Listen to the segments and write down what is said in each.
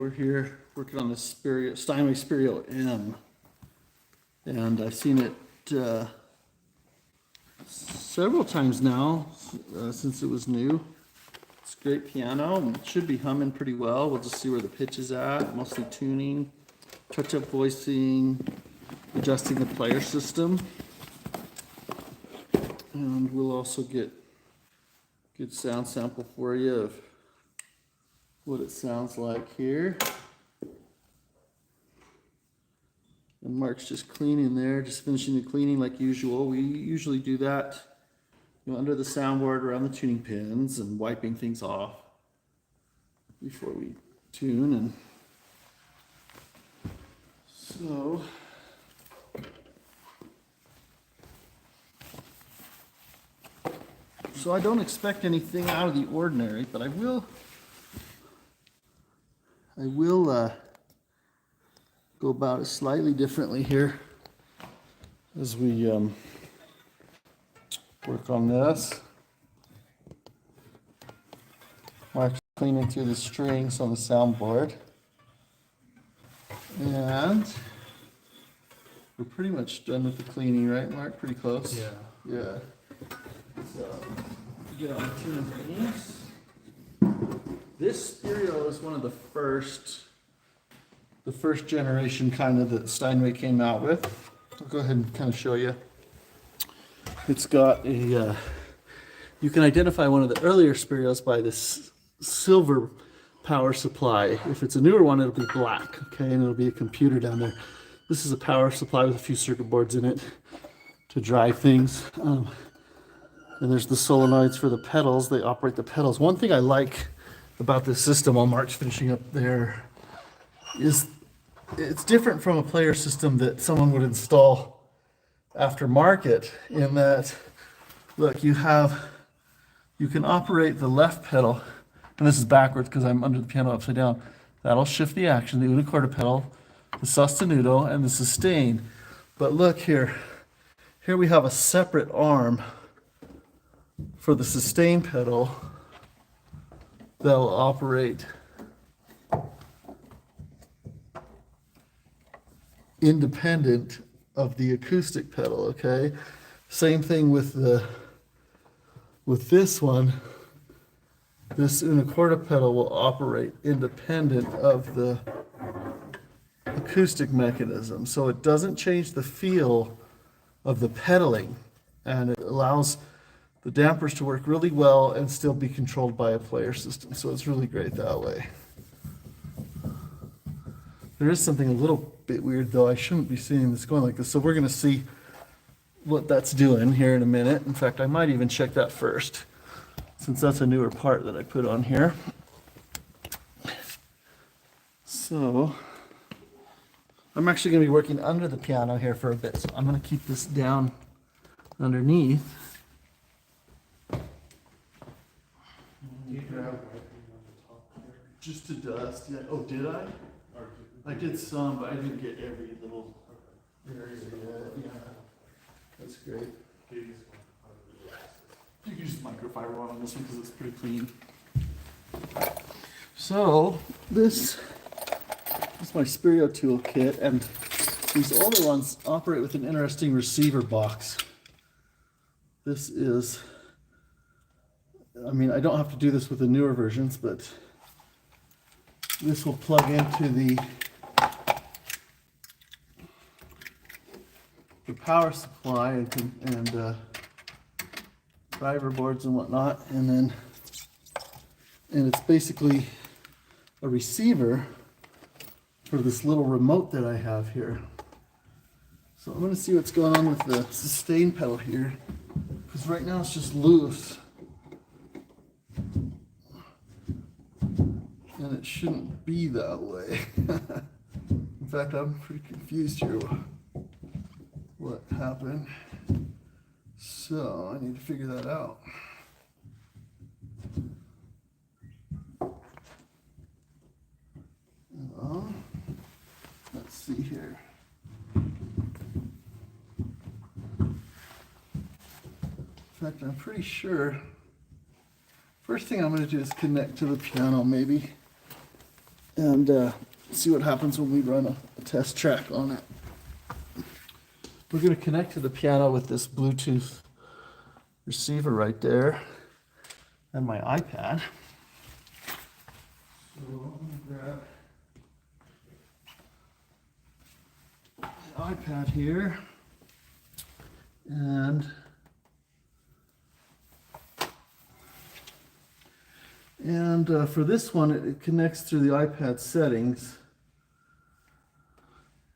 We're here working on the Steinway Spirio M, and I've seen it several times now since it was new. It's a great piano and it should be humming pretty well. We'll just see where the pitch is at, mostly tuning, touch-up voicing, adjusting the player system, and we'll also get a good sound sample for you of what it sounds like here. And Mark's just cleaning there, just finishing the cleaning like usual. We usually do that, under the soundboard around the tuning pins and wiping things off before we tune. And so I don't expect anything out of the ordinary, but I will go about it slightly differently here as we work on this. Mark's cleaning through the strings on the soundboard, and we're pretty much done with the cleaning, right, Mark? Pretty close. Yeah. So get on the tuning pins. This Spirio is one of the first generation kind of that Steinway came out with. I'll go ahead and kind of show you. It's got a, you can identify one of the earlier Spirios by this silver power supply. If it's a newer one, it'll be black, okay, and it'll be a computer down there. This is a power supply with a few circuit boards in it to drive things. And there's the solenoids for the pedals. They operate the pedals. One thing I like about this system while Mark's finishing up there is it's different from a player system that someone would install aftermarket, in that, look, you can operate the left pedal, and this is backwards because I'm under the piano upside down. That'll shift the action, the una corda pedal, the sostenuto, and the sustain. But look here we have a separate arm for the sustain pedal that'll operate independent of the acoustic pedal, okay? Same thing with this one. This una corda pedal will operate independent of the acoustic mechanism. So it doesn't change the feel of the pedaling, and it allows the dampers to work really well and still be controlled by a player system. So it's really great that way. There is something a little bit weird though. I shouldn't be seeing this going like this. So we're going to see what that's doing here in a minute. In fact, I might even check that first, since that's a newer part that I put on here. So I'm actually going to be working under the piano here for a bit. So I'm going to keep this down underneath. Just to dust, yeah. Oh, did I? I did some, but I didn't get every little area yet. Yeah, that's great. You can use microfiber on this one because it's pretty clean. So this is my Spirio toolkit, and these older ones operate with an interesting receiver box. This is, I mean, I don't have to do this with the newer versions, but this will plug into the power supply and driver boards and whatnot, and it's basically a receiver for this little remote that I have here. So I'm going to see what's going on with the sustain pedal here, because right now it's just loose. And it shouldn't be that way. In fact, I'm pretty confused here what happened. So I need to figure that out. Let's see here. In fact, I'm pretty sure. First thing I'm going to do is connect to the piano maybe. and see what happens when we run a test track on it. We're going to connect to the piano with this Bluetooth receiver right there and my iPad. So I'm going to grab the iPad here, and for this one, it connects through the iPad settings.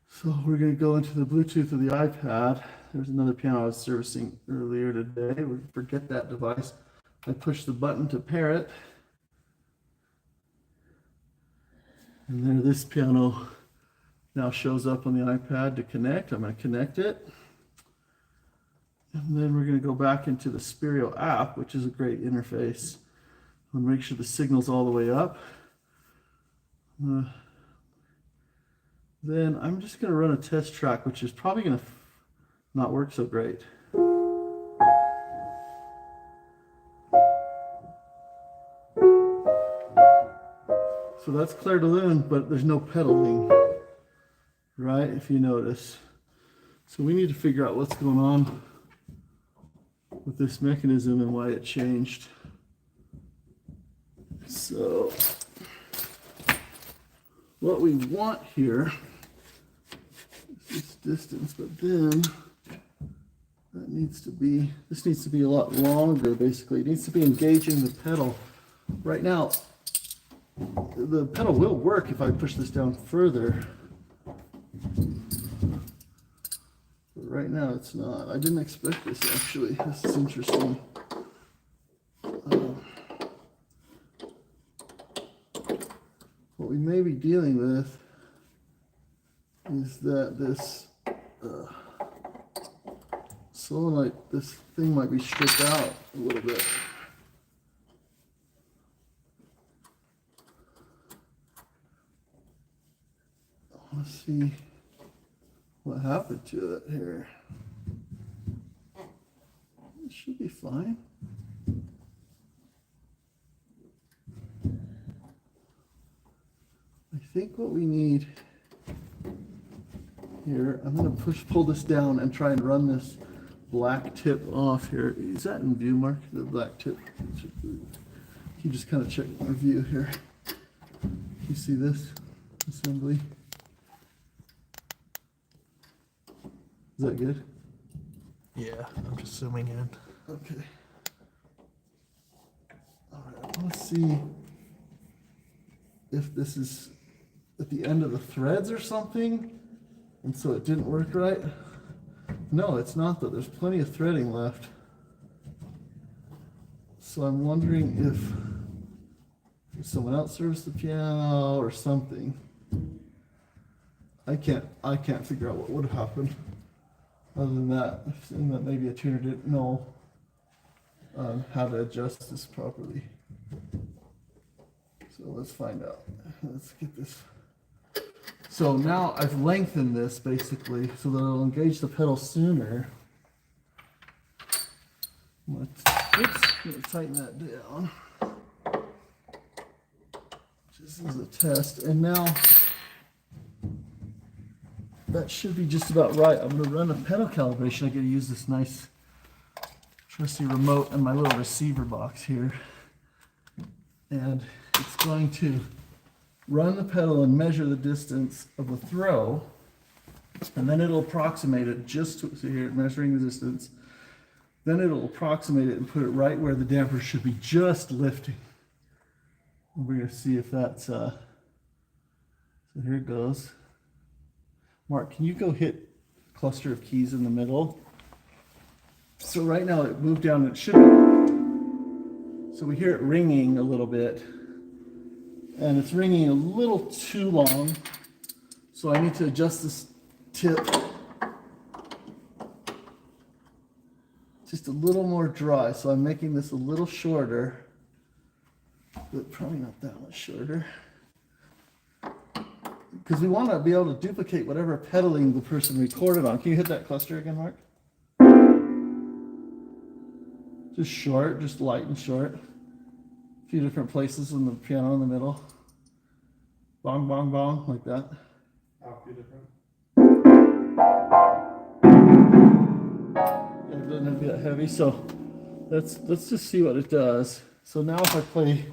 So we're going to go into the Bluetooth of the iPad. There's another piano I was servicing earlier today. We forget that device. I push the button to pair it. And there this piano now shows up on the iPad to connect. I'm going to connect it. And then we're going to go back into the Spirio app, which is a great interface. I'll make sure the signal's all the way up. Then I'm just going to run a test track, which is probably going to not work so great. So that's Clair de Lune, but there's no pedaling, right, if you notice. So we need to figure out what's going on with this mechanism and why it changed. So what we want here is this distance, but then that needs to be, this needs to be a lot longer, basically. It needs to be engaging the pedal. Right now, the pedal will work if I push this down further. But right now it's not. I didn't expect this, actually. This is interesting. What we may be dealing with is that this solenoid, this thing might be stripped out a little bit. Let's see what happened to it here. It should be fine. I think what we need here, I'm going to pull this down and try and run this black tip off here. Is that in view, Mark? The black tip. You just kind of check my view here. You see this assembly? Is that good? Yeah, I'm just zooming in. Okay. All right, let's see if this is at the end of the threads or something, and so it didn't work right. No, it's not though. There's plenty of threading left. So I'm wondering if someone else serviced the piano or something. I can't figure out what would have happened. Other than that, and that maybe a tuner didn't know how to adjust this properly. So let's find out. Let's get this. So now I've lengthened this basically so that it'll engage the pedal sooner. Oops, I'm gonna tighten that down. Just as a test. And now that should be just about right. I'm going to run a pedal calibration. I got to use this nice trusty remote and my little receiver box here. And it's going to run the pedal and measure the distance of the throw. And then it'll approximate it just to, so here, measuring the distance. Then it'll approximate it and put it right where the damper should be just lifting. And we're going to see if that's, so here it goes. Mark, can you go hit cluster of keys in the middle? So right now it moved down, it should be. So we hear it ringing a little bit. And it's ringing a little too long. So I need to adjust this tip just a little more dry. So I'm making this a little shorter, but probably not that much shorter. Because we want to be able to duplicate whatever pedaling the person recorded on. Can you hit that cluster again, Mark? Just short, just light and short. A few different places in the piano in the middle. Bong, bong, bong, like that. Yeah, it doesn't have to be that heavy, so let's just see what it does. So now if I play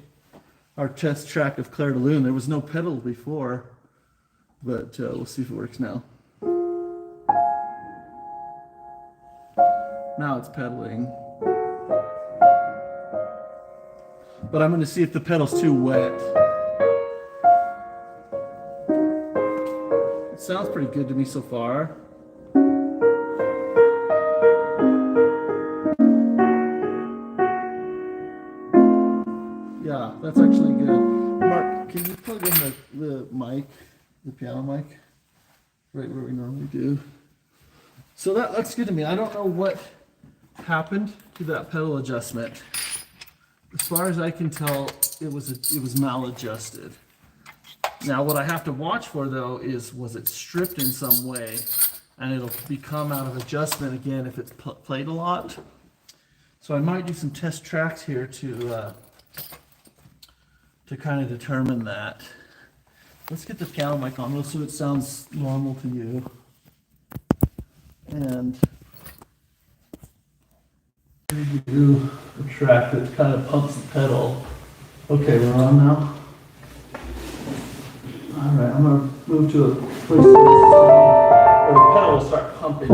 our test track of Clair de Lune, there was no pedal before, but we'll see if it works now. Now it's pedaling. But I'm going to see if the pedal's too wet. It sounds pretty good to me so far. Yeah, that's actually good. Mark, can you plug in the mic, the piano mic, right where we normally do? So that looks good to me. I don't know what happened to that pedal adjustment. As far as I can tell, it was maladjusted. Now what I have to watch for though is, was it stripped in some way, and it'll become out of adjustment again if it's played a lot. So I might do some test tracks here to kind of determine that. Let's get the piano mic on so it sounds normal to you. And we do a track that kind of pumps the pedal. Okay, we're on now. All right, I'm gonna move to a place where the pedal will start pumping.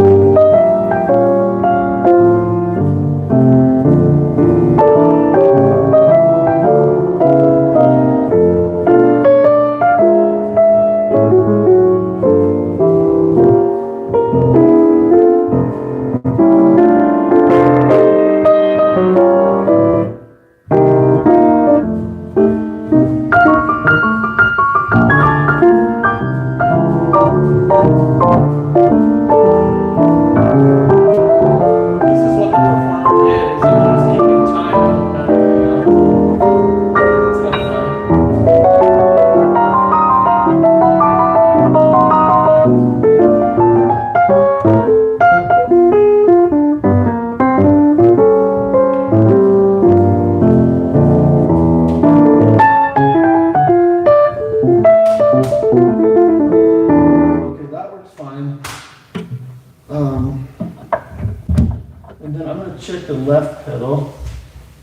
And then I'm going to check the left pedal,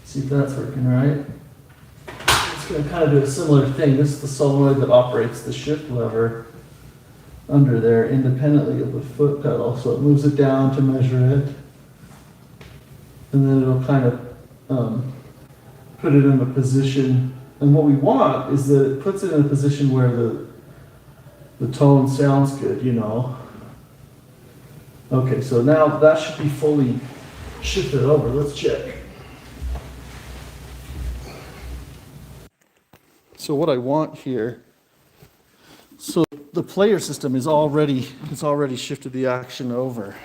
see if that's working right. It's going to kind of do a similar thing. This is the solenoid that operates the shift lever under there independently of the foot pedal. So it moves it down to measure it. And then it'll kind of put it in a position. And what we want is that it puts it in a position where the tone sounds good, you know. Okay, so now that should be fully shifted over. Let's check. So what I want here, so the player system is already shifted the action over.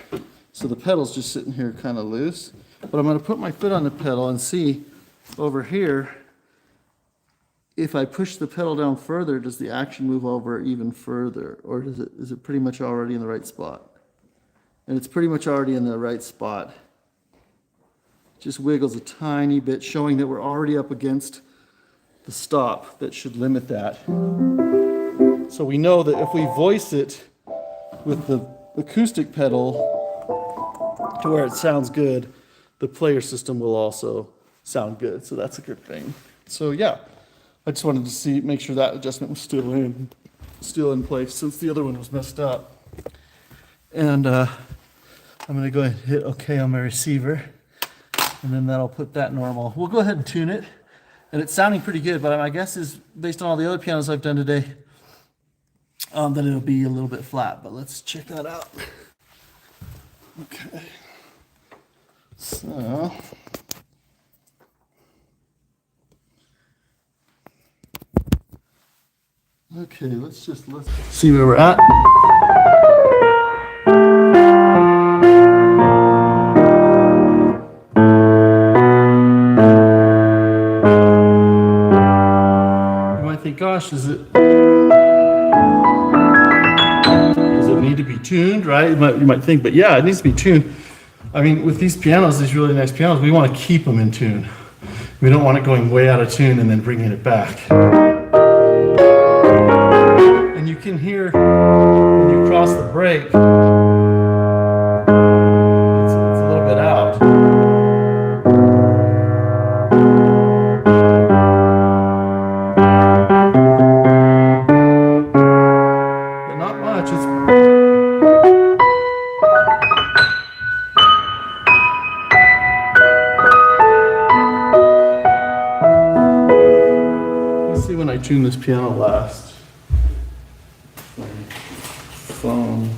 So the pedal's just sitting here kind of loose. But I'm going to put my foot on the pedal and see over here, if I push the pedal down further, does the action move over even further? Or is it pretty much already in the right spot? And it's pretty much already in the right spot. Just wiggles a tiny bit, showing that we're already up against the stop that should limit that. So we know that if we voice it with the acoustic pedal to where it sounds good, the player system will also sound good. So that's a good thing. So yeah, I just wanted to make sure that adjustment was still in place since the other one was messed up. And I'm going to go ahead and hit OK on my receiver, and then that'll put that normal. We'll go ahead and tune it, and it's sounding pretty good, but my guess is, based on all the other pianos I've done today, that it'll be a little bit flat, but let's check that out. Okay. So, okay, let's see where we're at. You might think, gosh, does it need to be tuned, right? You might think, but yeah, it needs to be tuned. I mean, with these pianos, these really nice pianos, we want to keep them in tune. We don't want it going way out of tune and then bringing it back. can hear when you cross the break, it's a little bit out. But not much. Let's see when I tune this piano last. Phone.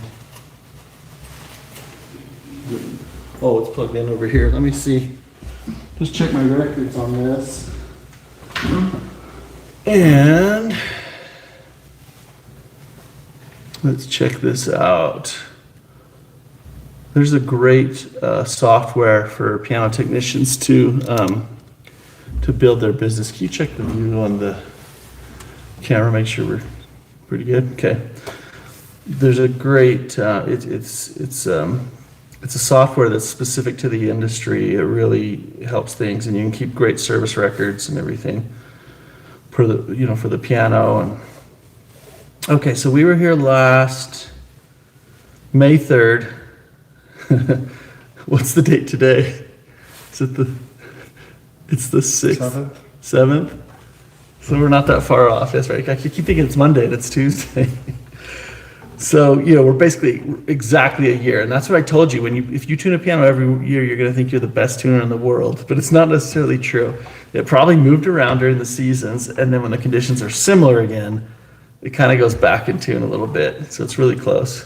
Oh, it's plugged in over here. Let me see. Just check my records on this. And let's check this out. There's a great software for piano technicians to build their business. Can you check the view on the camera? Make sure we're pretty good. Okay. There's a great. It's a software that's specific to the industry. It really helps things, and you can keep great service records and everything for the piano. And okay, so we were here last May 3rd. What's the date today? Is it it's the 6th? 7th? So we're not that far off. That's right. I keep thinking it's Monday and it's Tuesday. So, we're basically exactly a year. And that's what I told you. If you tune a piano every year, you're going to think you're the best tuner in the world. But it's not necessarily true. It probably moved around during the seasons. And then when the conditions are similar again, it kind of goes back in tune a little bit. So it's really close.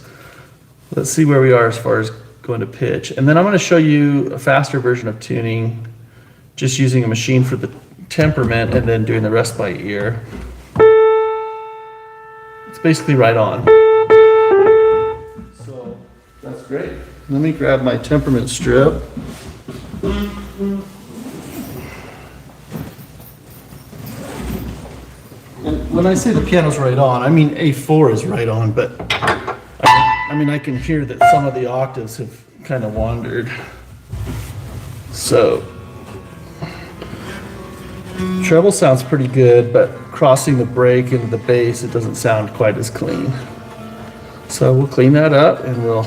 Let's see where we are as far as going to pitch. And then I'm going to show you a faster version of tuning, just using a machine for the temperament and then doing the rest by ear. It's basically right on. So that's great. Let me grab my temperament strip. And when I say the piano's right on, I mean A4 is right on, but I can hear that some of the octaves have kind of wandered. So treble sounds pretty good, but crossing the break into the bass, it doesn't sound quite as clean. So we'll clean that up and we'll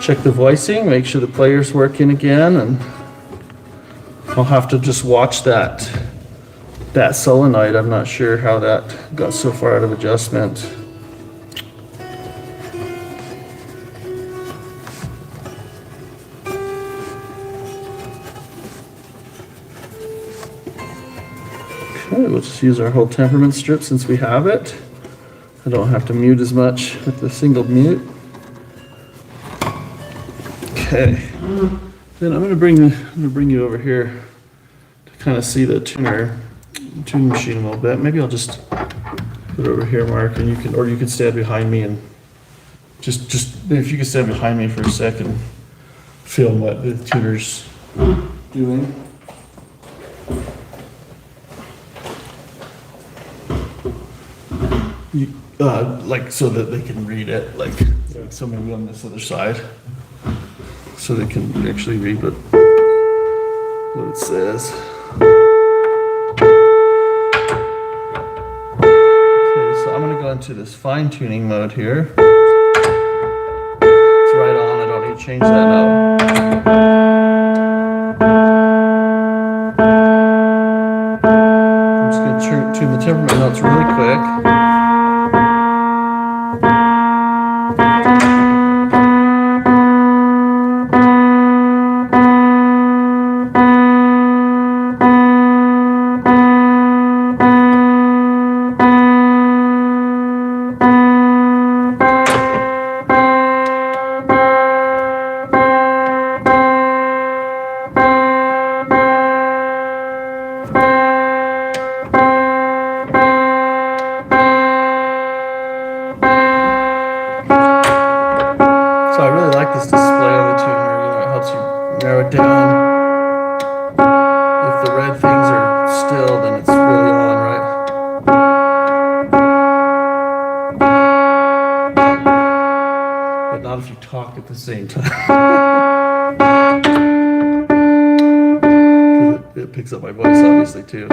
check the voicing, make sure the player's working again, and I'll have to just watch that solenoid. I'm not sure how that got so far out of adjustment. Okay, we'll just use our whole temperament strip since we have it. I don't have to mute as much with the single mute. Okay. Then I'm going to bring you over here to kind of see the tuning machine a little bit. Maybe I'll just put it over here, Mark, and you can stand behind me and just if you can stand behind me for a second, film what the tuner's doing. Like so that they can read it, like so maybe on this other side, so they can actually read what it says. Okay, so I'm going to go into this fine tuning mode here. It's right on. I don't need to change that note. I'm just going to tune the temperament notes really quick. So I really like this display on the tuner. It helps you narrow it down. If the red things are still, then it's really on, right? But not if you talk at the same time. Because it picks up my voice, obviously, too.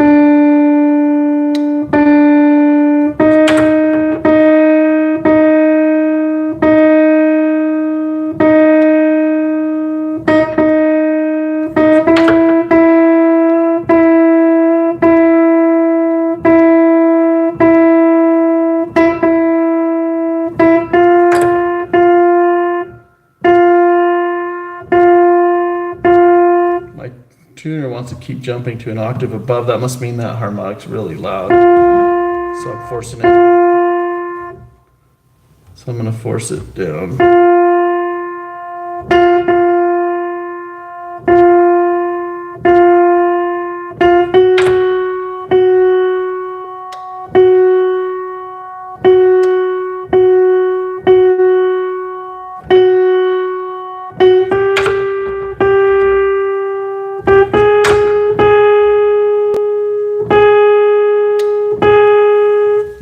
tuner wants to keep jumping to an octave above. That must mean that harmonic's really loud. So I'm forcing it. So I'm going to force it down.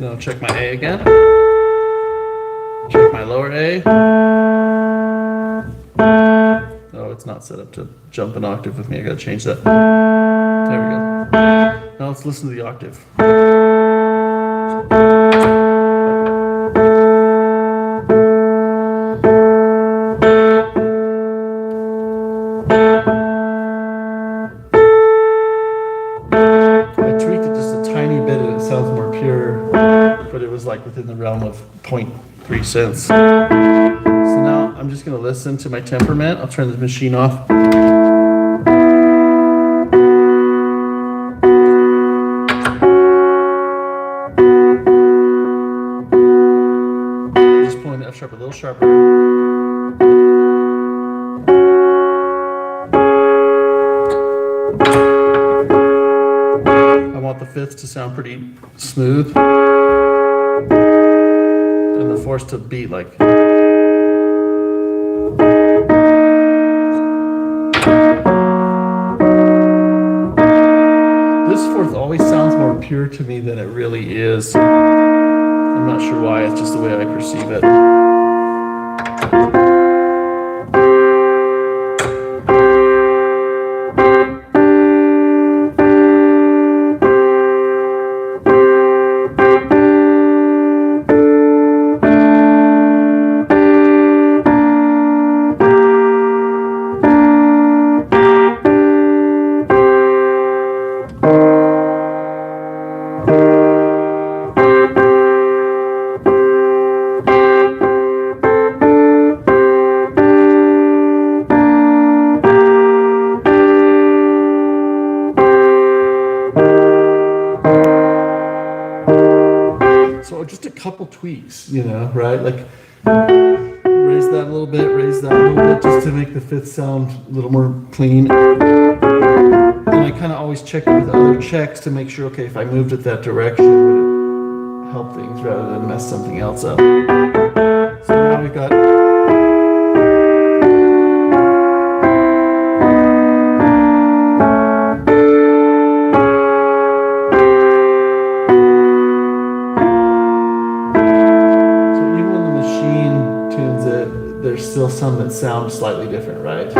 Now check my A again. Check my lower A. Oh, it's not set up to jump an octave with me. I gotta change that. There we go. Now let's listen to the octave. I tweaked it just a tiny bit and it sounds more pure, but it was like within the realm of 0.3 cents. So now I'm just gonna listen to my temperament. I'll turn the machine off. Just pulling the F sharp a little sharper. I want the fifth to sound pretty smooth and the fourth to beat like. This fourth always sounds more pure to me than it really is. I'm not sure why, it's just the way I perceive it. So just a couple tweaks, you know, right? Like raise that a little bit, raise that a little bit, just to make the fifth sound a little more clean. And I kind of always check it with other checks to make sure, okay, if I moved it that direction, would it help things rather than mess something else up? So now we've got. There's still some that sound slightly different, right?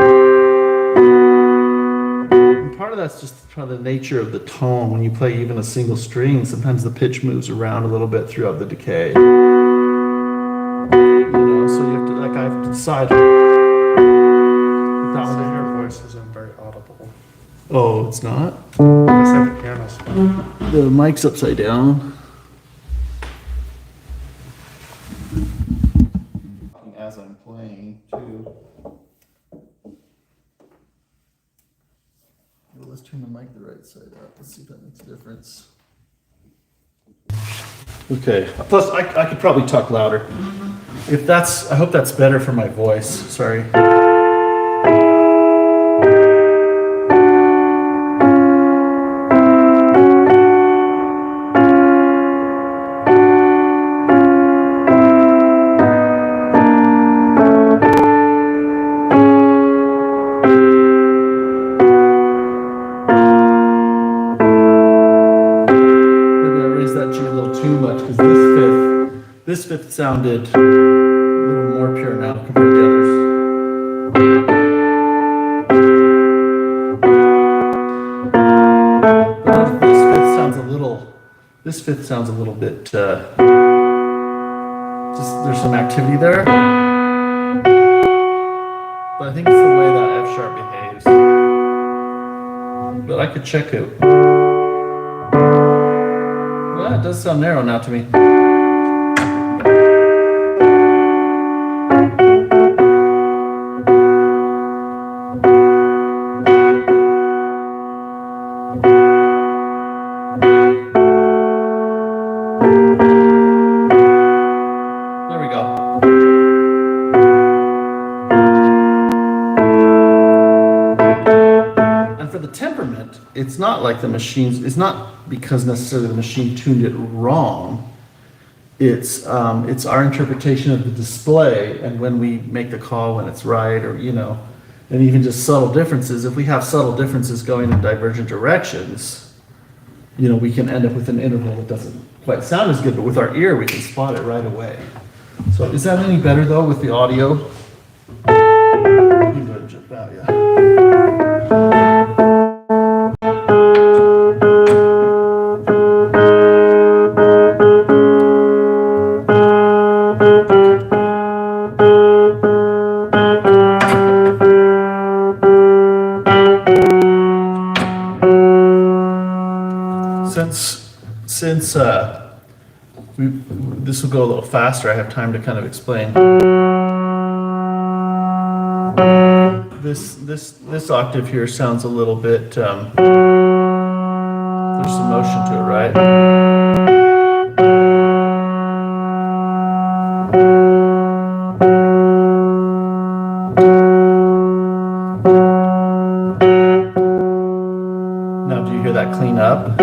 And part of that's just kind of the nature of the tone. When you play even a single string, sometimes the pitch moves around a little bit throughout the decay. You know, so you have to, like, I have to decide. So your voice isn't very audible. Oh, it's not? Unless I have the piano spot. The mic's upside down. As I'm playing too. Well, let's turn the mic the right side up. Let's see if that makes a difference. Okay. Plus, I could probably talk louder. If that's, I hope that's better for my voice. Sorry. This fifth sounded a little more pure now compared to the others. But this fifth sounds a little bit, just there's some activity there. But I think it's the way that F sharp behaves. But I could check it. Well, it does sound narrow now to me. for the temperament, it's not like the machines, it's not because necessarily the machine tuned it wrong. It's our interpretation of the display and when we make the call when it's right, or, and even just subtle differences. If we have subtle differences going in divergent directions, we can end up with an interval that doesn't quite sound as good, but with our ear, we can spot it right away. So is that any better though with the audio? You can go ahead and jump out, yeah. Since this will go a little faster, I have time to kind of explain. This octave here sounds a little bit, there's some motion to it, right? Now, do you hear that clean up?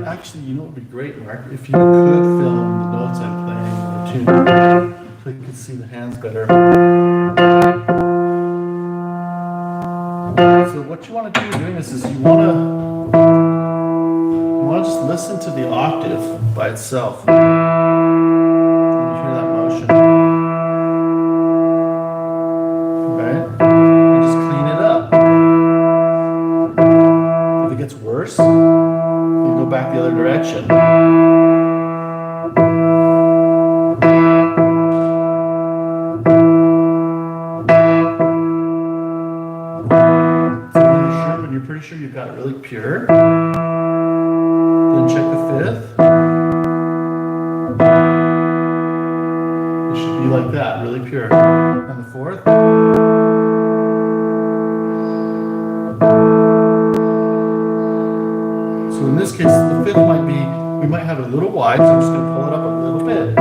Actually, what would be great, Mark, if you could film the notes I'm playing or tuning, so you could see the hands better. So what you want to do doing this is you want to just listen to the octave by itself. And you hear that motion. Okay? And just clean it up. If it gets worse, you go back the other direction. So when you're pretty sure you've got it really pure, then check the fifth. It should be like that, really pure. And the fourth. So in this case, the fifth might be, we might have it a little wide, so I'm just going to pull it up a little bit.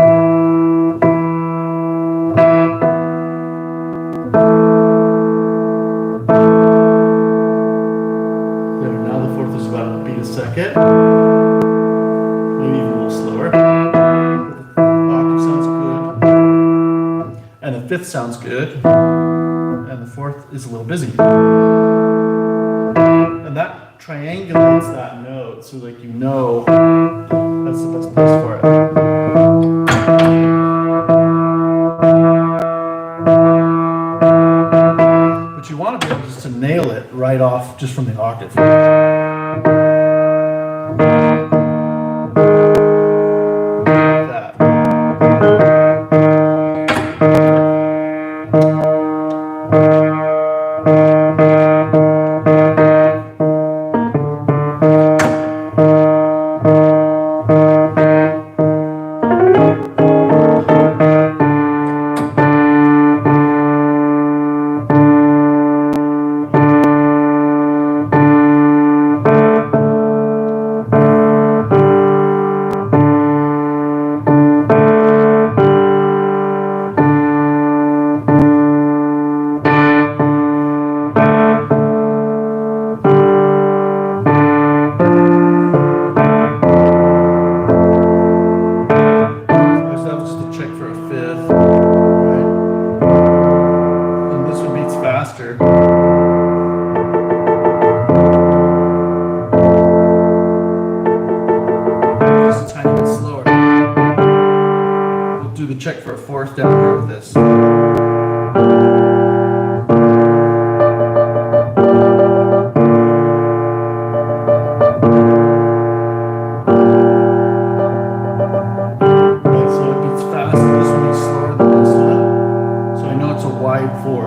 There, now the fourth is about a beat a second. Maybe even a little slower. The octave sounds good. And the fifth sounds good. And the fourth is a little busy. And that triangulates that note so that that's the best place for it. But you want to be able just to nail it right off just from the octave. Like that.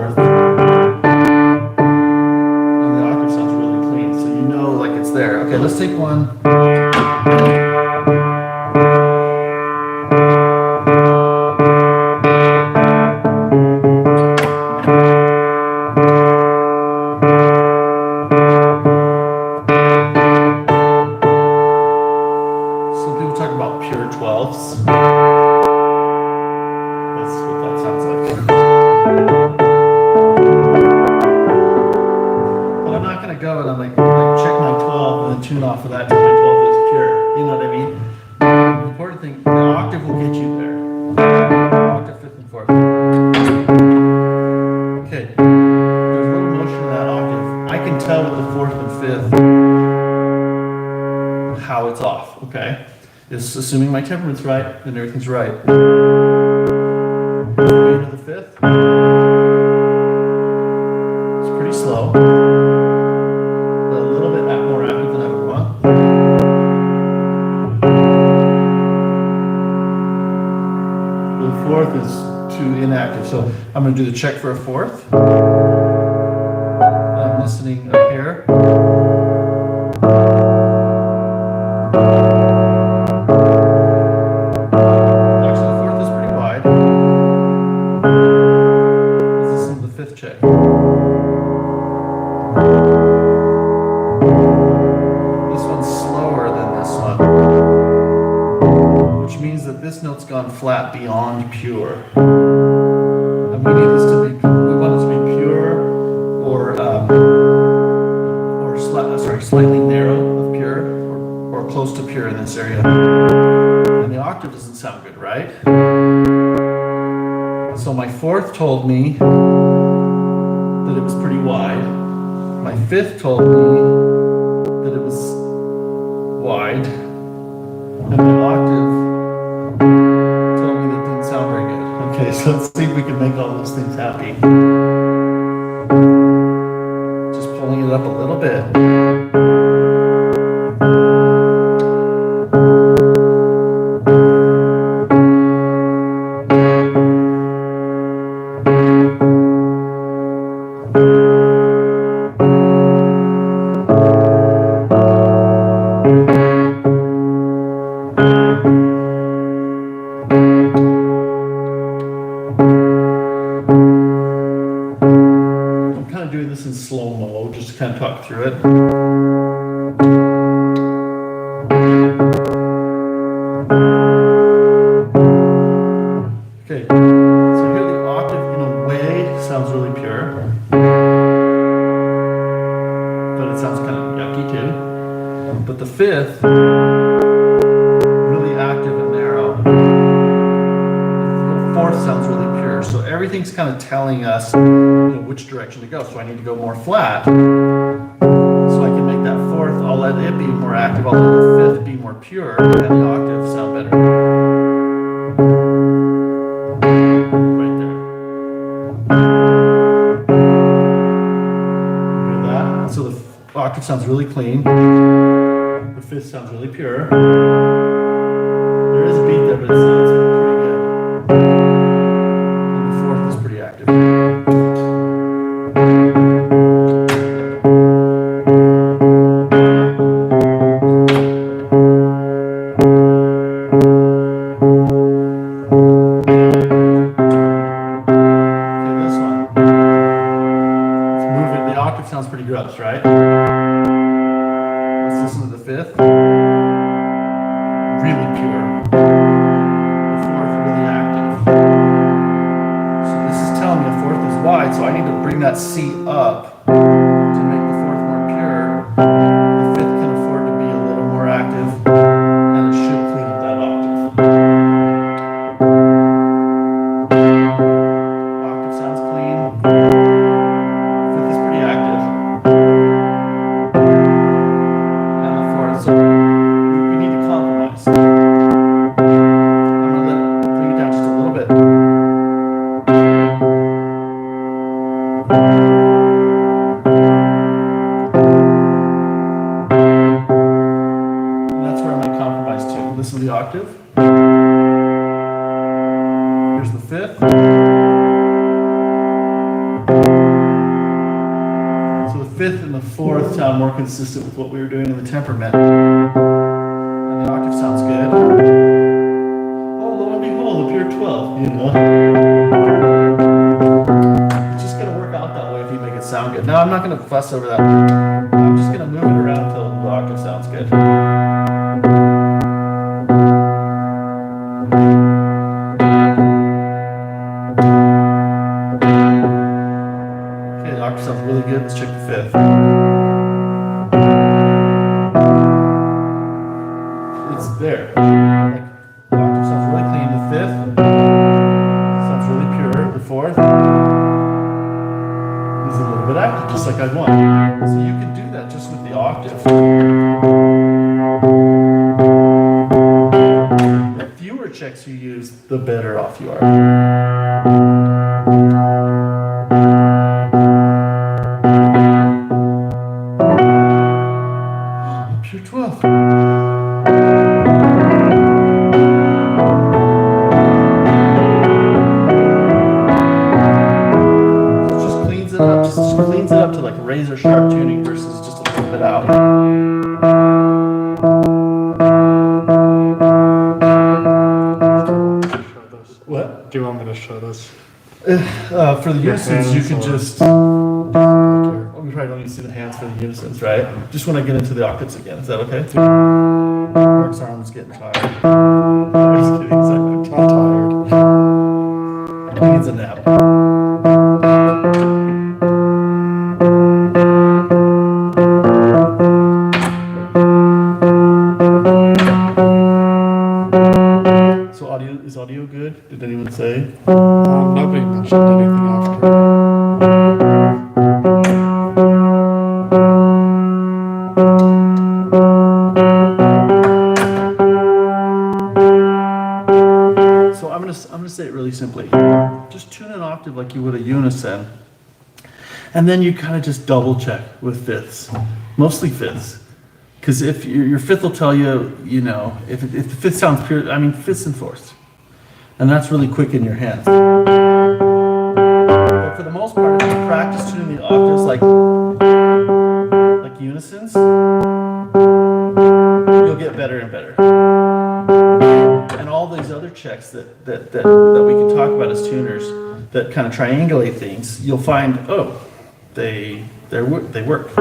fourth. And the octave sounds really clean, so you know like it's there. Okay, let's take one. Some people talk about pure 12ths. That's what that sounds like. But I'm not gonna go and I'm like check my 12 and then tune off of that till my 12 is pure. You know what I mean? The important thing, the octave will get you there. Octave, fifth, and fourth. Okay. There's a little motion in that octave. I can tell with the fourth and fifth how it's off. Okay. It's assuming my temperament's right, then everything's right. Beat of the fifth. It's pretty slow. A little bit more active than I would want. The fourth is too inactive, so I'm going to do the check for a fourth. I'm listening up here. Check. This one's slower than this one, which means that this note's gone flat beyond pure. And we need this to be, we want it to be pure or slightly narrow of pure or close to pure in this area. And the octave doesn't sound good, right? So my fourth told me that it was pretty wide. My fifth told me that it was wide. And my octave told me that it didn't sound very good. Okay, so let's see if we can make all those things happy. Just pulling it up a little bit. Doing this in slow-mo, just to kind of talk through it. Okay, so here the octave in a way sounds really pure, but it sounds kind of yucky too. But the fifth, really active and narrow. The fourth sounds really pure, so everything's kind of telling us which direction to go. So I need to go more flat. So I can make that fourth, I'll let it be more active, I'll let the fifth be more pure, and the octave sound better. Right there. Hear that? So the octave sounds really clean. The fifth sounds really pure. There is a beat there, but it sounds pretty good. And the fourth is pretty active. Sounds pretty gross, right? Let's listen to the fifth. Really pure. The fourth, really active. So this is telling me the fourth is wide, so I need to bring that C up to make the fourth more pure. The fifth can afford to be a little more active, and it should clean up that octave. Octave sounds clean. Fifth is pretty active. So we need to compromise. I'm going to bring it down just a little bit. And that's where I'm going to compromise to. Listen to the octave. Here's the fifth. fifth and the fourth sound more consistent with what we were doing in the temperament. And the octave sounds good. Oh, lo and behold, a pure 12, you know. It's just gonna work out that way if you make it sound good. Now I'm not gonna fuss over that. I'm just gonna move it around until the octave sounds good. Okay, the octave sounds really good. Let's check the fifth. It's there. Like, the octave sounds really clean. The fifth sounds really pure. The fourth is a little bit active, just like I'd want. So you can do that just with the octave. The fewer checks you use, the better off you are. Pure 12. Just cleans it up to like razor sharp tuning versus just a little bit out. What? Do you want me to show this? For the unisons, you can just. Well, we probably don't need to see the hands for the unisons, right? Just when I get into the octaves again, is that okay? Mark's arm's getting tired. I'm just kidding, I'm tired. He needs a nap. Is audio good? Did anyone say? Nobody mentioned anything after. So I'm gonna say it really simply. Just tune an octave like you would a unison, and then you kind of just double check with fifths, mostly fifths. Because if your fifth will tell you, you know, if the fifth sounds pure, I mean fifths and fourths. And that's really quick in your hands. But for the most part, if you practice tuning the octaves like unisons, you'll get better and better. And all these other checks that we can talk about as tuners that kind of triangulate things, you'll find, oh, they work.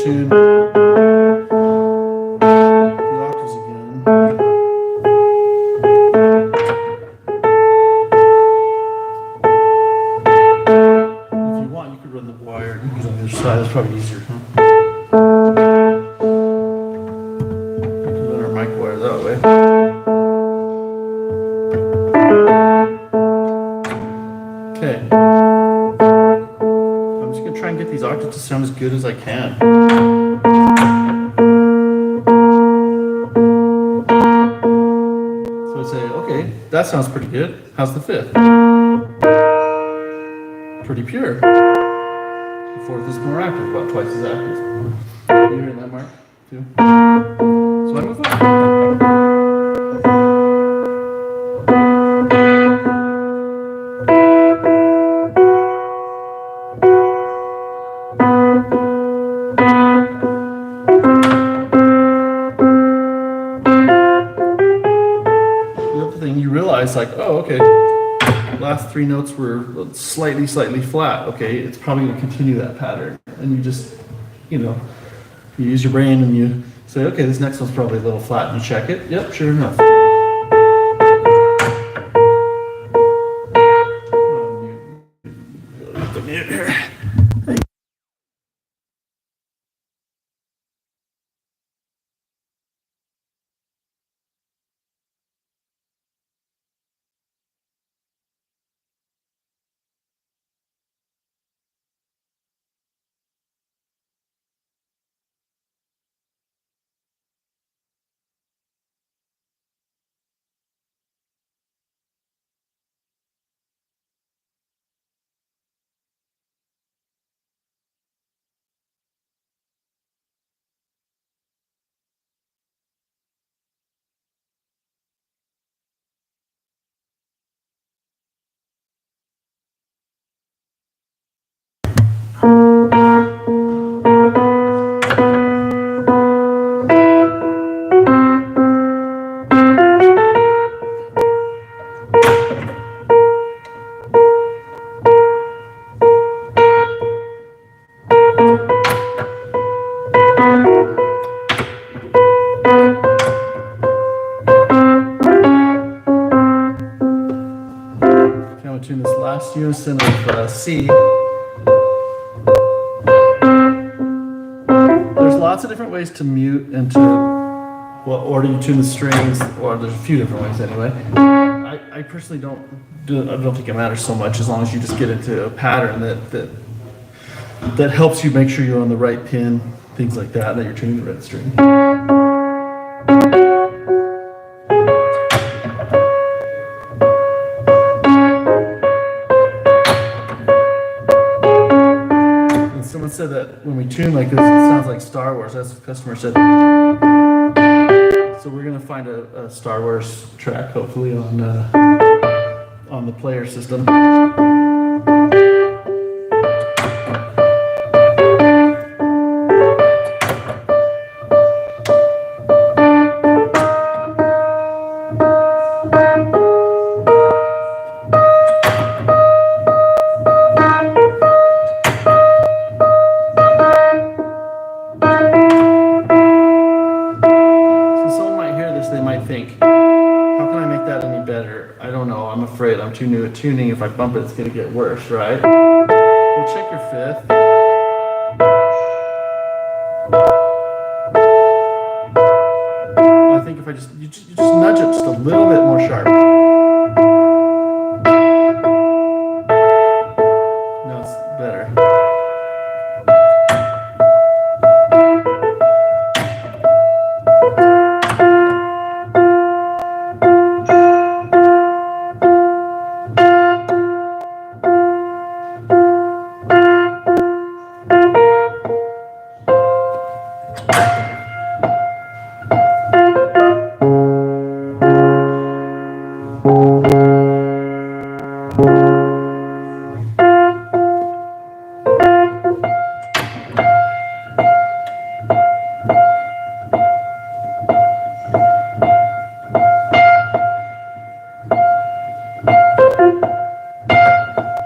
tune the octaves again. If you want, you could run the wire. You can get on the other side. That's probably easier, huh? We can run our mic wire that way. Okay. I'm just gonna try and get these octaves to sound as good as I can. So I say, okay, that sounds pretty good. How's the fifth? Pretty pure. The fourth is more active, about twice as active. You hearing that, Mark? Too? So I move on. It's like, oh, okay, last three notes were slightly flat. Okay, it's probably going to continue that pattern. And you just, you use your brain and you say, okay, this next one's probably a little flat, and you check it. Yep, sure enough. The mute here. Tune this last unison of C. There's lots of different ways to mute and to what order you tune the strings, or there's a few different ways anyway. I personally don't think it matters so much as long as you just get into a pattern that helps you make sure you're on the right pin, things like that you're tuning the right string. Said that when we tune like this, it sounds like Star Wars. That's what the customer said. So we're gonna find a Star Wars track, hopefully on the player system. I'm too new at tuning. If I bump it, it's going to get worse, right? We'll check your fifth. I think if you just nudge it just a little bit more sharp. Now it's better.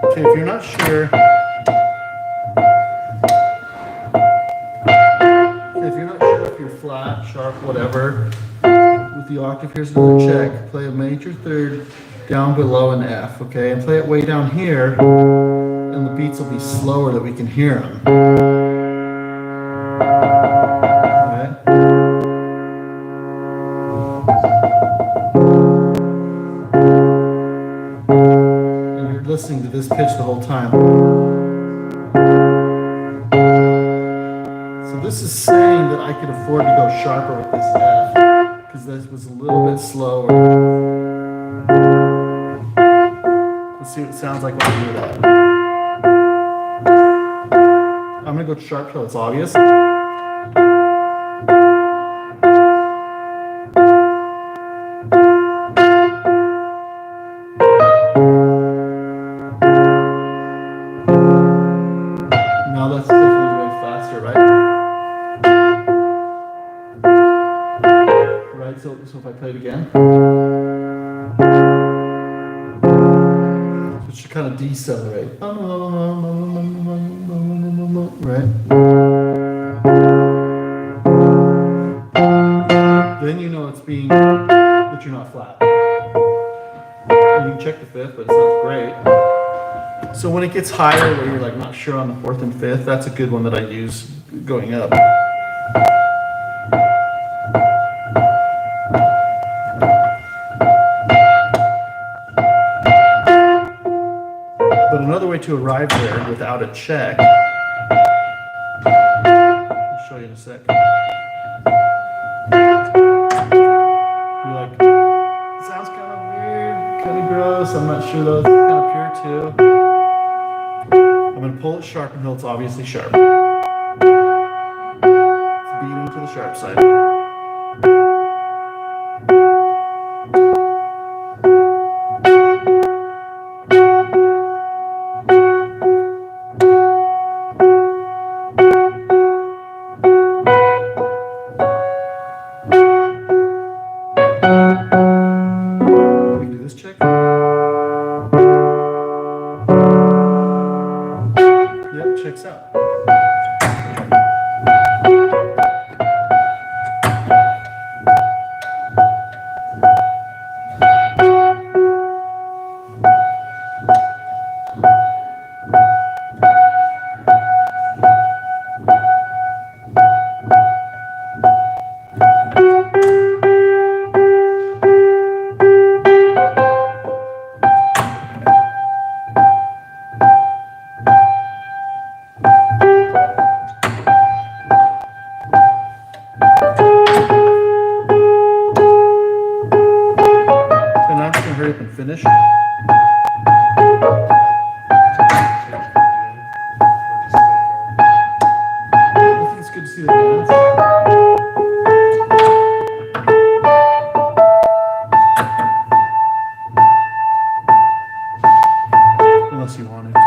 Okay, if you're not sure, flat, sharp, whatever. With the octave, here's another check. Play a major third down below an F, okay? And play it way down here, and the beats will be slower that we can hear them. Okay? And you're listening to this pitch the whole time. So this is saying that I could afford to go sharper with this F, because this was a little bit slower. Let's see what it sounds like when I do that. I'm gonna go sharp till it's obvious. Now that's definitely going faster, right? Right, so if I play it again. So it should kind of decelerate. Right? Then you know it's being, that you're not flat. You can check the fifth, but it sounds great. So when it gets higher, where you're like not sure on the fourth and fifth, that's a good one that I use going up. But another way to arrive there without a check, I'll show you in a sec. You're like, it sounds kind of weird, kind of gross, I'm not sure though, it's kind of pure too. I'm going to pull it sharp until it's obviously sharp. It's beating to the sharp side. We can do this check. Yep, checks out. And I'm just gonna hurry up and finish. I think it's good to see the hands. Unless you want to.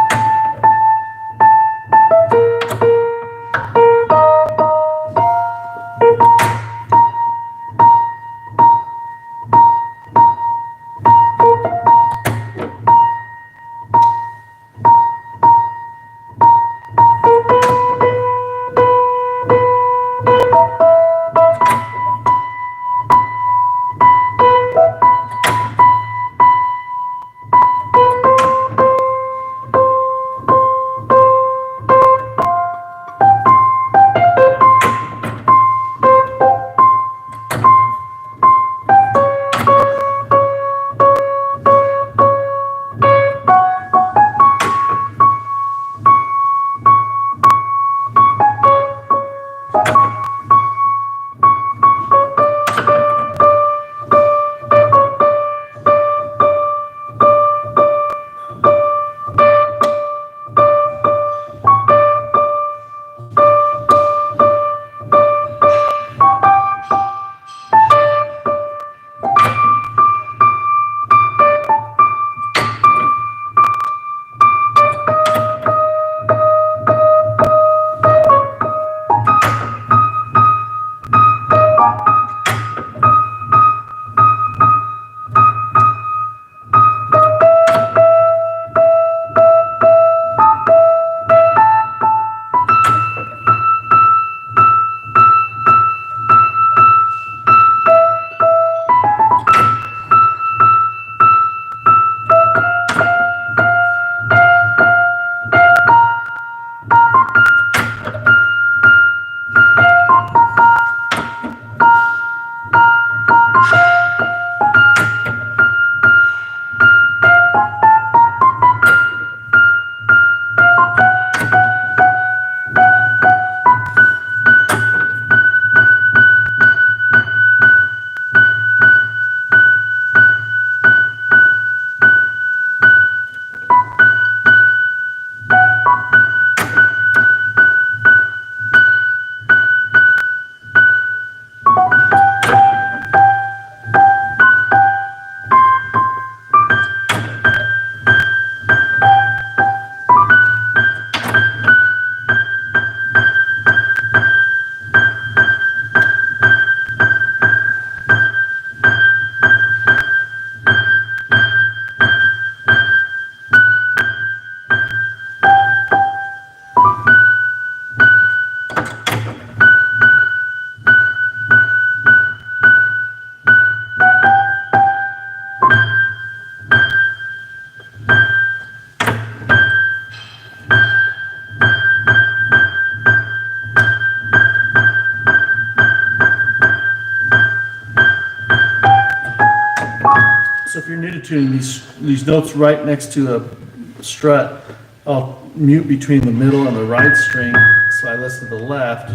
you're new to tuning, these notes right next to a strut, I'll mute between the middle and the right string, so I listen to the left.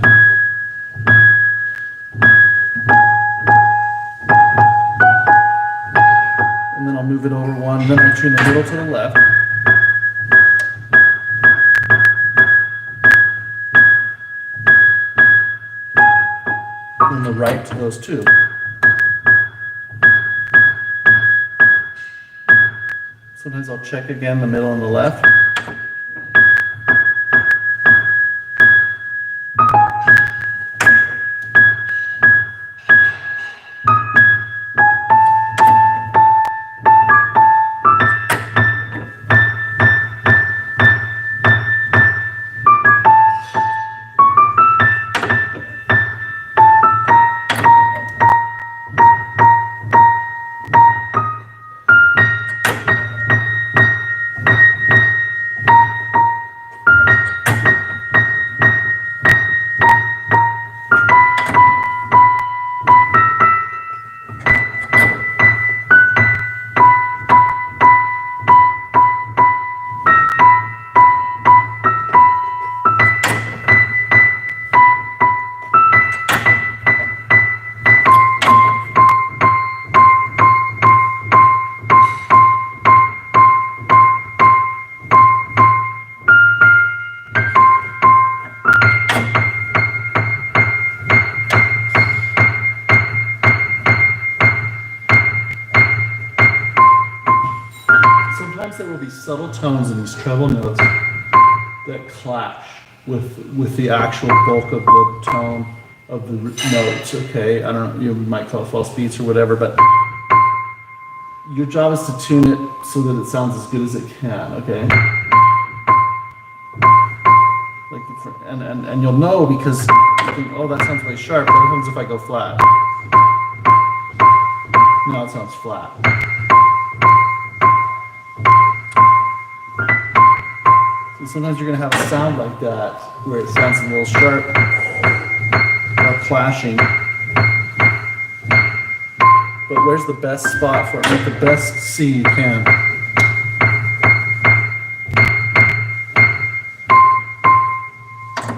And then I'll move it over one, and then I tune the middle to the left. And the right to those two. Sometimes I'll check again the middle and the left. Sometimes there will be subtle tones in these treble notes that clash with the actual bulk of the tone of the notes, okay? I don't know, you might call it false beats or whatever, but your job is to tune it so that it sounds as good as it can, okay? Like, and you'll know because you think, oh, that sounds way sharp. What happens if I go flat? Now it sounds flat. So sometimes you're going to have a sound like that where it sounds a little sharp or clashing. But where's the best spot for it? Make the best C you can.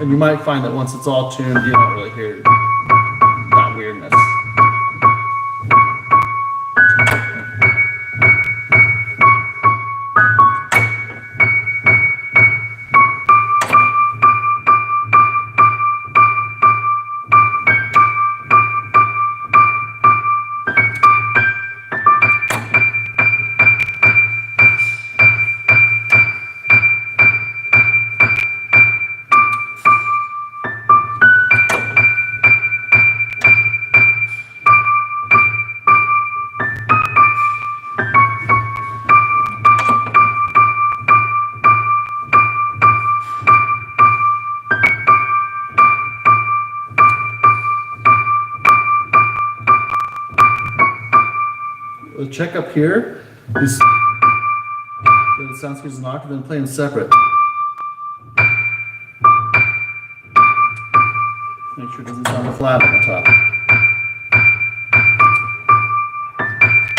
And you might find that once it's all tuned, you don't really hear that weirdness. The check up here is that it sounds good as an octave and play them separate. Make sure it doesn't sound flat on the top.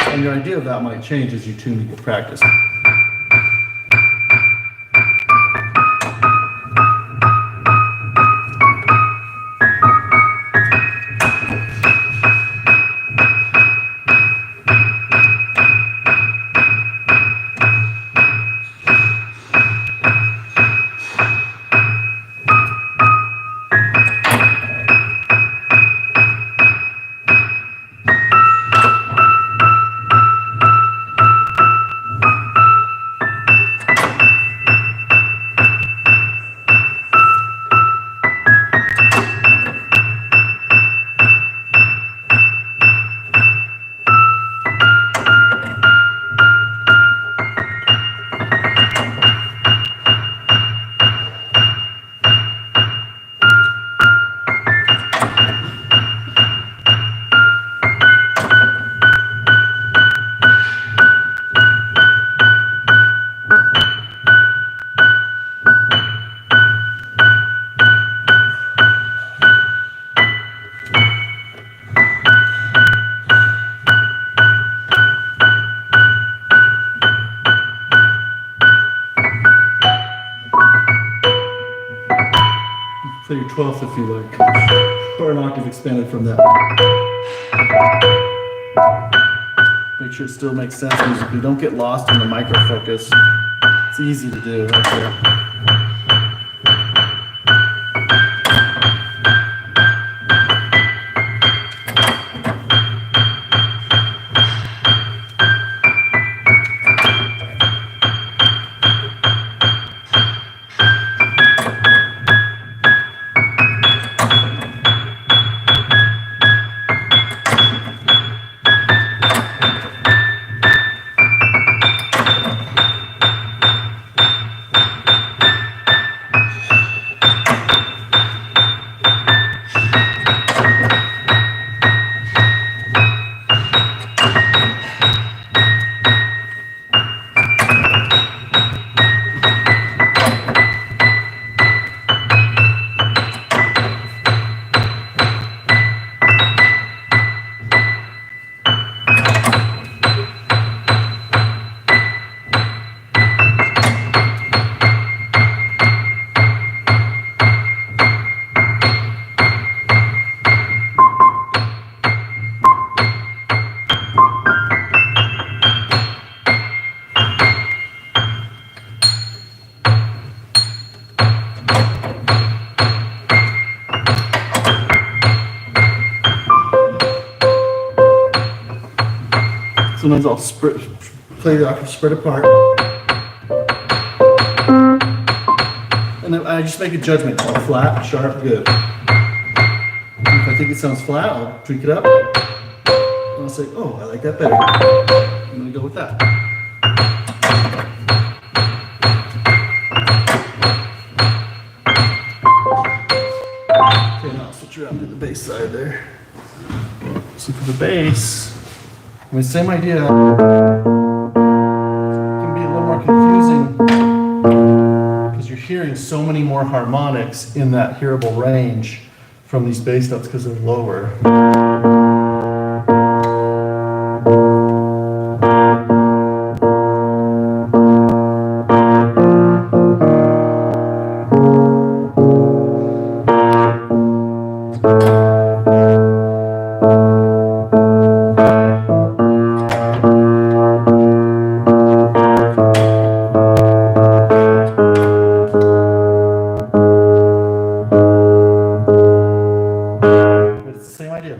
And your idea of that might change as you tune and get practice. Play your 12th if you like, or an octave expanded from that. Make sure it still makes sense musically. Don't get lost in the micro focus. It's easy to do right there. Sometimes I'll play the octave spread apart. And then I just make a judgment call. Flat, sharp, good. If I think it sounds flat, I'll tweak it up. And I'll say, oh, I like that better. I'm gonna go with that. Okay, now I'll switch around to the bass side there. So for the bass, I mean, same idea. It can be a little more confusing because you're hearing so many more harmonics in that hearable range from these bass notes because they're lower.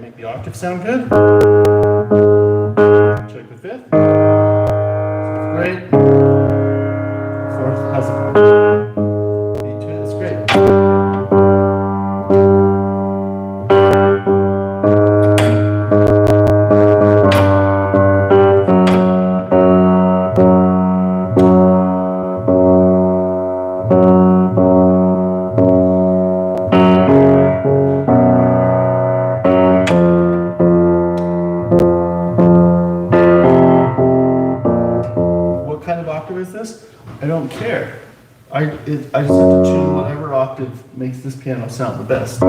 Make the octave sound good. Check the fifth. Fifth, great. Fourth, how's it going? B2, that's great. Is this? I don't care. I just have to tune whatever octave makes this piano sound the best.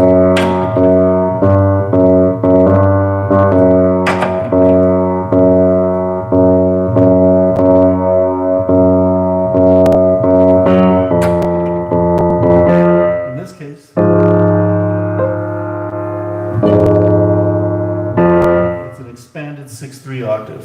In this case, it's an expanded 6/3 octave.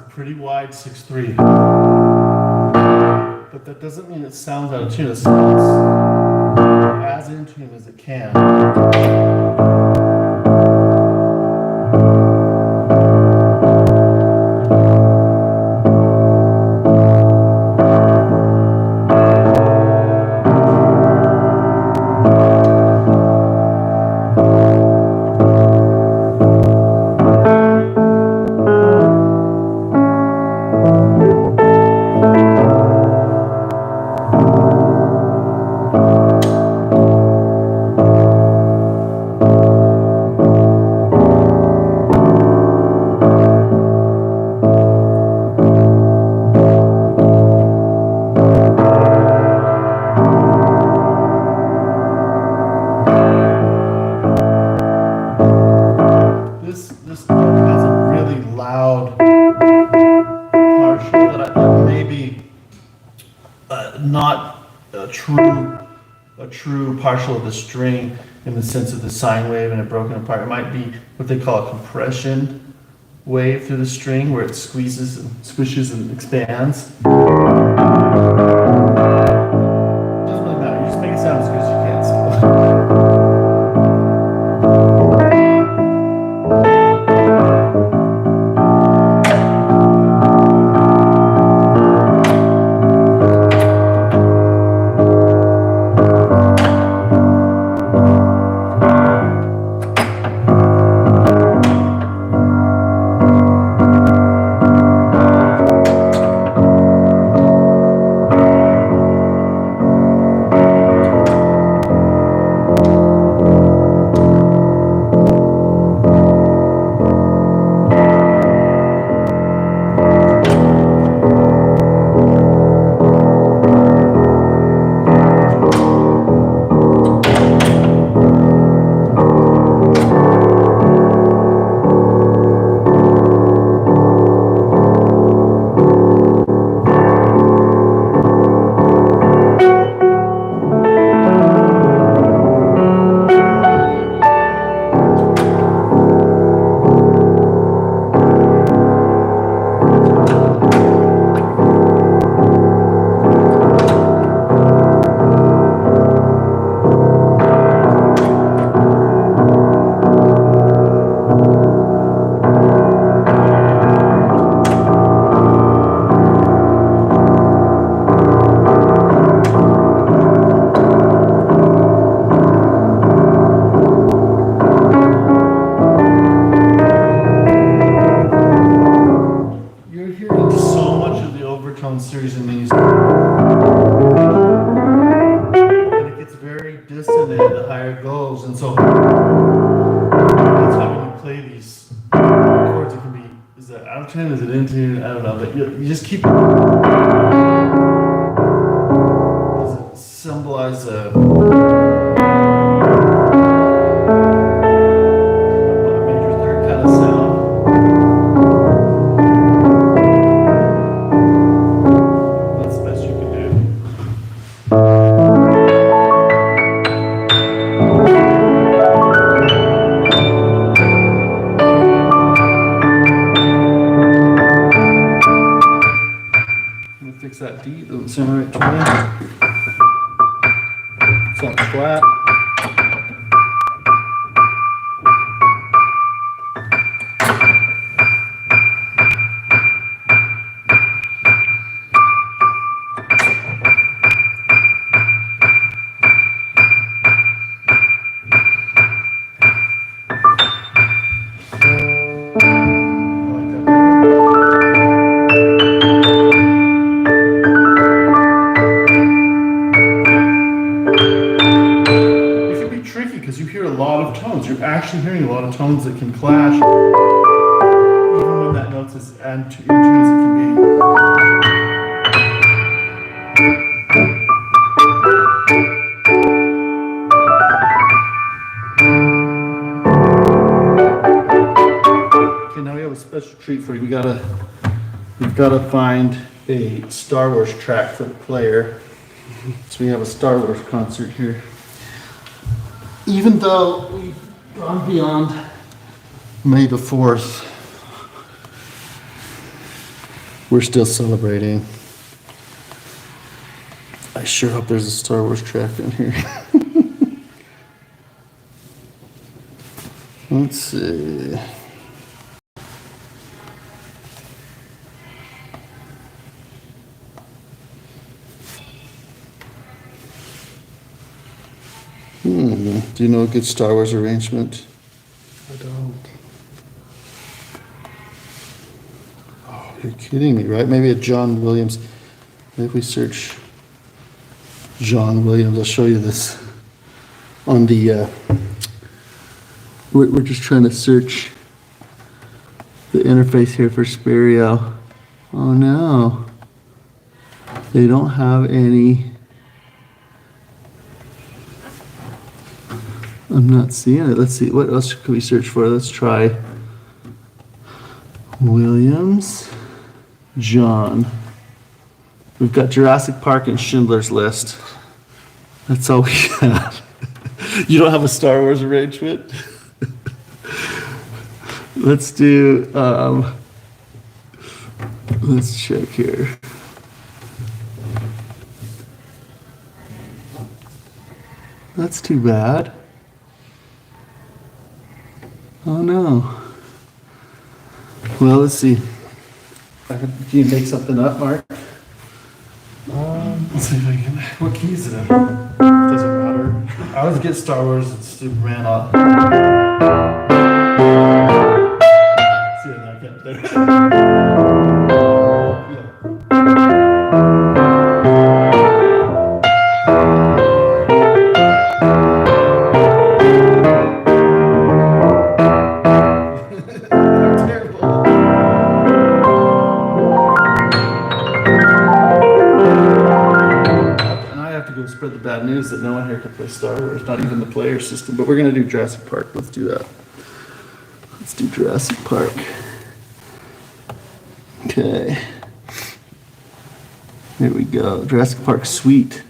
Pretty wide 6/3, but that doesn't mean it sounds out of tune. It sounds as in tune as it can. not a true partial of the string in the sense of the sine wave and it broken apart. It might be what they call a compression wave through the string where it squeezes and squishes and expands. Doesn't really matter. You just make it sound as good as you can. So. Series of menus, and it gets very dissonant the higher it goes, and so that's why when you play these chords, it can be, is that out of tune, is it in tune, I don't know, but you just keep, does it symbolize a major third kind of sound? Fix that D, doesn't sound right to me. Sounds flat. Because you hear a lot of tones. You're actually hearing a lot of tones that can clash, even when that note's as in tune as it can be. Okay, now we have a special treat for you. We've got to find a Star Wars track for the player. So we have a Star Wars concert here. Even though we've gone beyond May the 4th, we're still celebrating. I sure hope there's a Star Wars track in here. Let's see. Do you know a good Star Wars arrangement? I don't. Oh, you're kidding me, right? Maybe a John Williams. Maybe we search John Williams. I'll show you this on the. We're just trying to search the interface here for Spirio. Oh no, they don't have any. I'm not seeing it. Let's see, what else can we search for? Let's try Williams, John. We've got Jurassic Park and Schindler's List. That's all we have. You don't have a Star Wars arrangement? Let's do, let's check here. That's too bad. Oh no. Well, let's see. Can you make something up, Mark? Let's see if I can. What key is it in? Doesn't matter. I always get Star Wars and Superman off. See, I can't there. I'm terrible. And I have to go spread the bad news that no one here can play Star Wars, not even the player system. But we're gonna do Jurassic Park. Let's do that. Let's do Jurassic Park. Okay. Here we go. Jurassic Park Suite.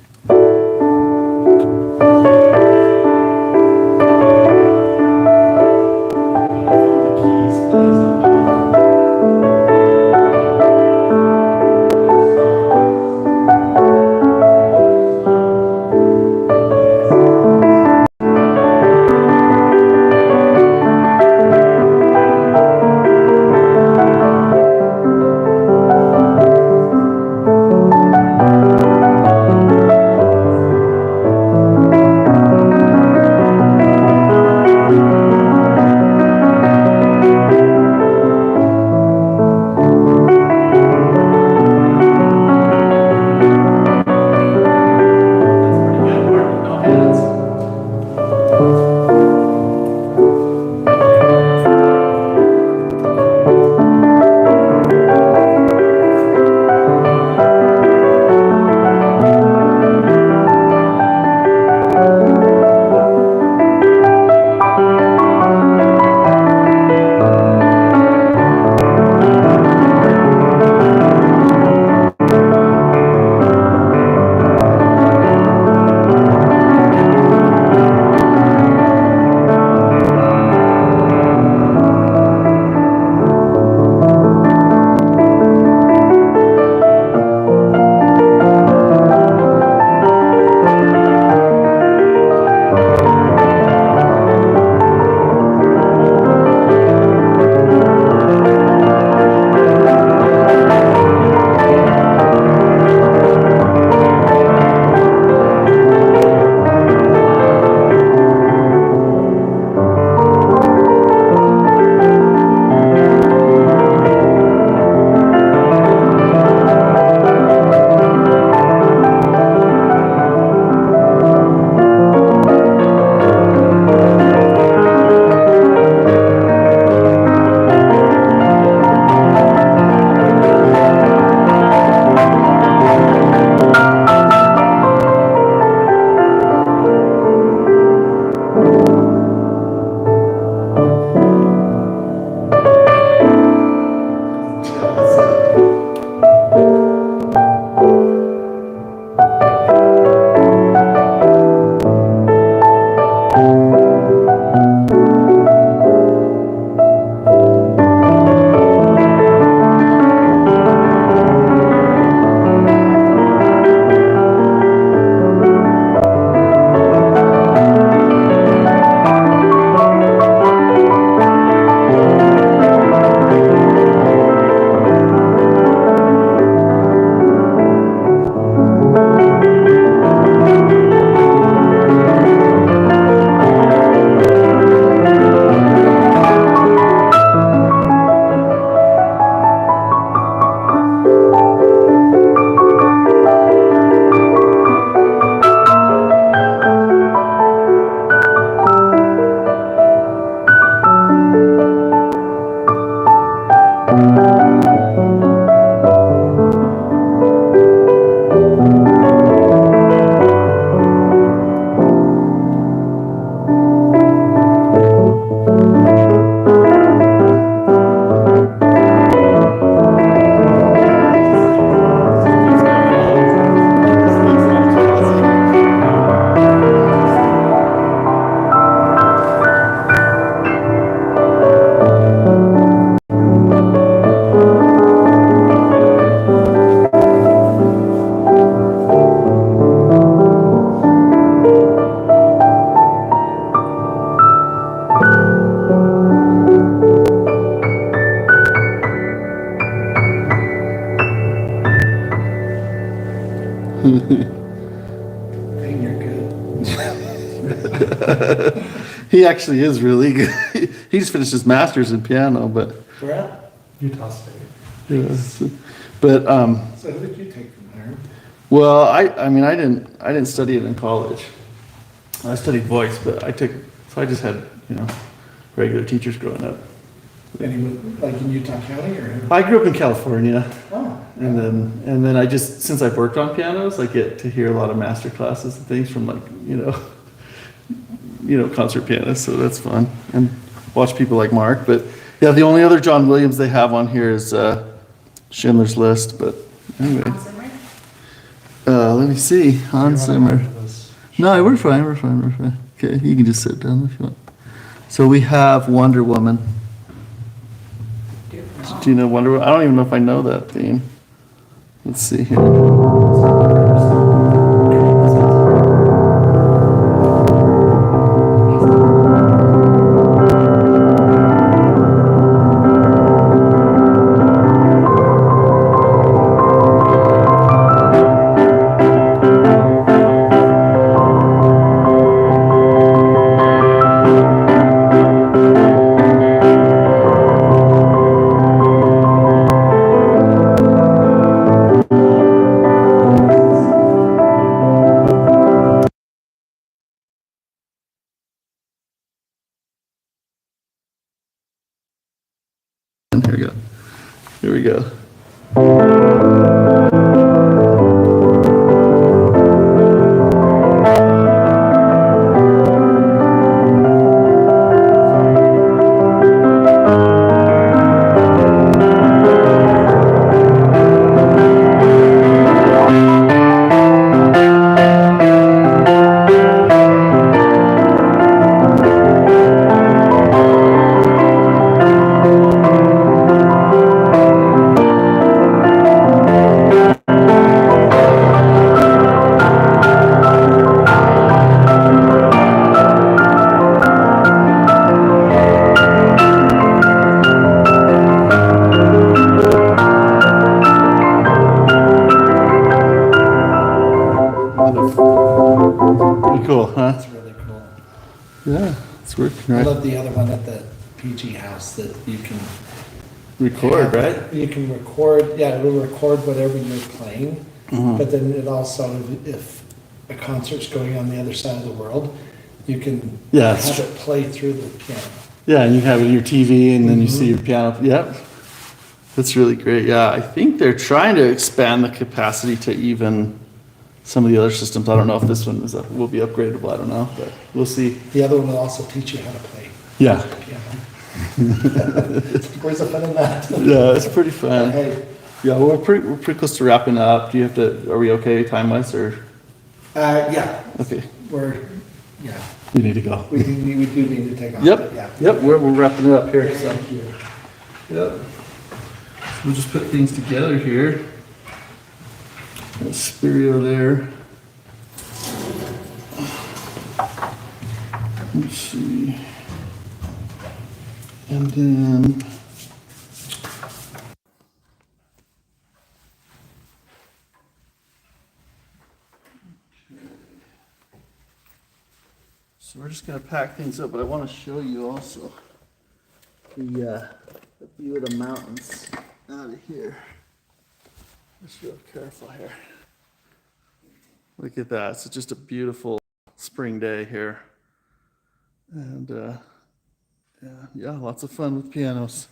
Dang, you're good. He actually is really good. He just finished his master's in piano, but Where at? Utah State. yeah, but So who did you take from there? well, I mean I didn't study it in college. I studied voice, but I just had regular teachers growing up. Any like in Utah County or? I grew up in California. Oh. And then I just, since I've worked on pianos, I get to hear a lot of master classes and things from concert pianists, so that's fun. And watch people like Mark. But yeah, the only other John Williams they have on here is Schindler's List. But anyway, let me see. Hans Zimmer. No, we're fine. Okay, you can just sit down if you want. So we have Wonder Woman. Do you know Wonder Woman? I don't even know if I know that theme. Let's see here. Here we go. Pretty cool, huh? That's really cool. Yeah, it's working I right. love the other one at the PG house that you can. Record, right? You can record, yeah, it'll record whatever you're playing, Mhm. but then it also, if a concert's going on the other side of the world, you can Yeah, have it play through the piano. Yeah, and you have it in your TV, and then you see your piano. Yep, that's really great. Yeah, I think they're trying to expand the capacity to even some of the other systems. I don't know if this one will be upgradable. I don't know, but we'll see. The other one will also teach you how to play Yeah, piano. Where's the fun in that? yeah, it's pretty fun. Hey, Yeah, we're pretty close to wrapping up. Do you have to? Are we okay time wise or? yeah, Okay, yeah, you need to go. we do need to take off. Yep, but yeah. yep, we're wrapping it up here. So. Thank you. Yep. So we'll just put things together here. Got Spirio there. Let's see. And then. So we're just gonna pack things up, but I want to show you also the view of the mountains out of here. Just real careful here. Look at that. It's just a beautiful spring day here. And yeah, lots of fun with pianos.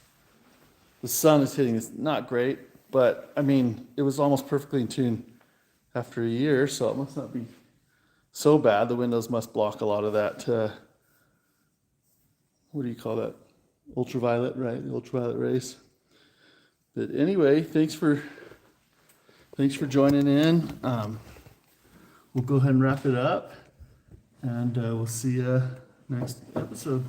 The sun is hitting. It's not great, but I mean, it was almost perfectly in tune after a year, so it must not be so bad. The windows must block a lot of that, what do you call that? Ultraviolet, right? The ultraviolet rays. But anyway, thanks for joining in. We'll go ahead and wrap it up, and we'll see you next episode.